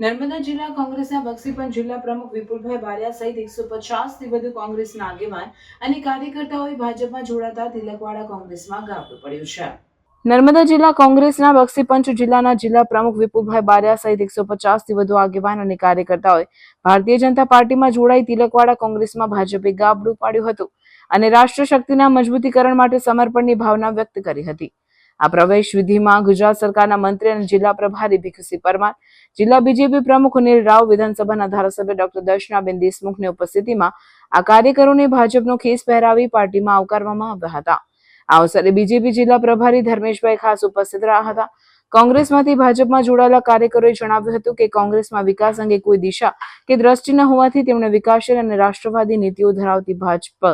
નર્મદા જિલ્લા કોંગ્રેસના બક્ષીપંચ જિલ્લા પ્રમુખ વિપુલભાઈ બારિયા સહિત 150થી વધુ કોંગ્રેસના આગેવાન અને કાર્યકર્તાઓએ ભાજપમાં જોડાતા તિલકવાડા કોંગ્રેસમાં ગાબડું પડ્યું છે। નર્મદા જિલ્લા કોંગ્રેસના બક્ષીપંચ જિલ્લાના જિલ્લા પ્રમુખ વિપુલભાઈ બારિયા સહિત 150થી વધુ આગેવાન અને કાર્યકર્તાઓએ ભારતીય જનતા પાર્ટીમાં જોડાઈ તિલકવાડા કોંગ્રેસમાં ભાજપે ગાબડું પાડ્યું હતું અને રાષ્ટ્ર શક્તિના મજબૂતીકરણ માટે સમર્પણની ભાવના વ્યક્ત કરી હતી। આ પ્રવેશ વિધિમાં ગુજરાત સરકારના મંત્રી અને જિલ્લા પ્રભારી ભીખુસિંહ પરમાર, જિલ્લા બીજેપી પ્રમુખ અનિલ રાવ, વિધાનસભાના ધારાસભ્ય ડોક્ટર દર્શનાબેન દેશમુખની ઉપસ્થિતિમાં આ કાર્યકરોને ભાજપનો ખેસ પહેરાવી પાર્ટીમાં આવકારવામાં આવ્યા હતા। આ અવસરે બીજેપી જિલ્લા પ્રભારી ધર્મેશભાઈ ખાસ ઉપસ્થિત રહ્યા હતા। કોંગ્રેસમાંથી ભાજપમાં જોડાયેલા કાર્યકરોએ જણાવ્યું હતું કે કોંગ્રેસમાં વિકાસ અંગે કોઈ દિશા કે દ્રષ્ટિ ન હોવાથી તેમણે વિકાસશીલ અને રાષ્ટ્રવાદી નીતિઓ ધરાવતી ભાજપ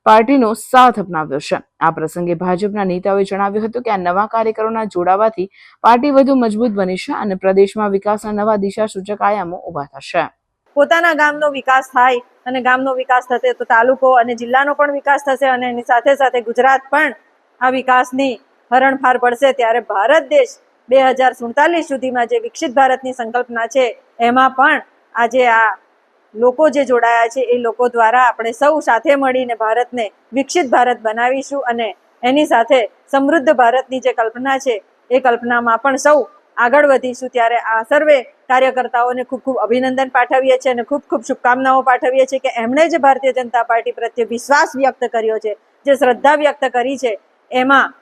પાર્ટીનો સાથ અપનાવ્યો છે। આ પ્રસંગે ભાજપના નેતાઓએ જણાવ્યું હતું કે આ નવા કાર્યકરોના જોડાવાથી પાર્ટી વધુ મજબૂત બની છે અને પ્રદેશમાં વિકાસના નવા દિશા સૂચક આયામો ઊભા થશે। પોતાના ગામનો વિકાસ થાય અને ગામનો વિકાસ થશે તો તાલુકો અને જિલ્લાનો પણ વિકાસ થશે અને એની સાથે સાથે ગુજરાત પણ આ વિકાસની હરણફાળ પડશે। ત્યારે ભારત દેશ 2047 સુધીમાં જે વિકસિત ભારતની સંકલ્પના છે એમાં પણ આજે આ લોકો જે જોડાયા છે એ લોકો દ્વારા આપણે સૌ સાથે મળીને ભારતને વિકસિત ભારત બનાવીશું અને એની સાથે સમૃદ્ધ ભારતની જે કલ્પના છે એ કલ્પનામાં પણ સૌ આગળ વધીશું। ત્યારે આ સર્વે કાર્યકર્તાઓને ખૂબ ખૂબ અભિનંદન પાઠવીએ છીએ અને ખૂબ ખૂબ શુભકામનાઓ પાઠવીએ છીએ કે એમણે જે ભારતીય જનતા પાર્ટી પ્રત્યે વિશ્વાસ વ્યક્ત કર્યો છે, જે શ્રદ્ધા વ્યક્ત કરી છે, એમાં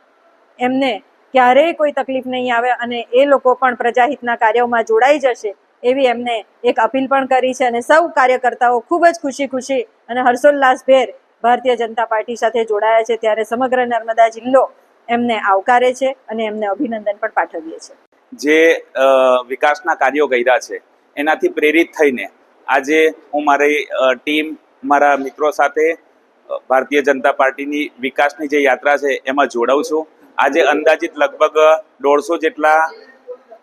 એમને ક્યારેય કોઈ તકલીફ નહીં આવે અને એ લોકો પણ પ્રજાહિતના કાર્યોમાં જોડાઈ જશે એવી એમને એક અપીલ પણ કરી છે અને સૌ કાર્યકર્તાઓ ખૂબ જ ખુશી અને હર્ષોલ્લાસભેર ભારતીય જનતા પાર્ટી સાથે જોડાયા છે। ત્યારે સમગ્ર નર્મદા જિલ્લો એમને આવકારે છે અને એમને અભિનંદન પણ પાઠવીએ છીએ। જે વિકાસના કાર્યો કર્યા છે એનાથી પ્રેરિત થઈને આજે હું મારી ટીમ, મારા મિત્રો સાથે ભારતીય જનતા પાર્ટીની વિકાસની જે યાત્રા છે એમાં જોડાઉં છું। આજે અંદાજિત લગભગ 150 જેટલા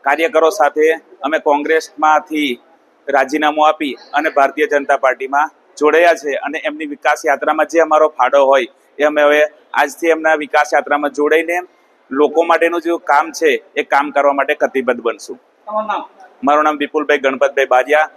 કાર્યકરો સાથે અમે કોંગ્રેસમાંથી રાજીનામું આપી અને ભારતીય જનતા પાર્ટીમાં જોડાયા છે અને એમની વિકાસ યાત્રામાં જે અમારો ફાળો હોય એ અમે હવે આજથી એમના વિકાસ યાત્રામાં જોડાઈને લોકો માટેનું જે કામ છે એ કામ કરવા માટે કટિબદ્ધ બનશું। મારું નામ વિપુલભાઈ ગણપતભાઈ બારિયા,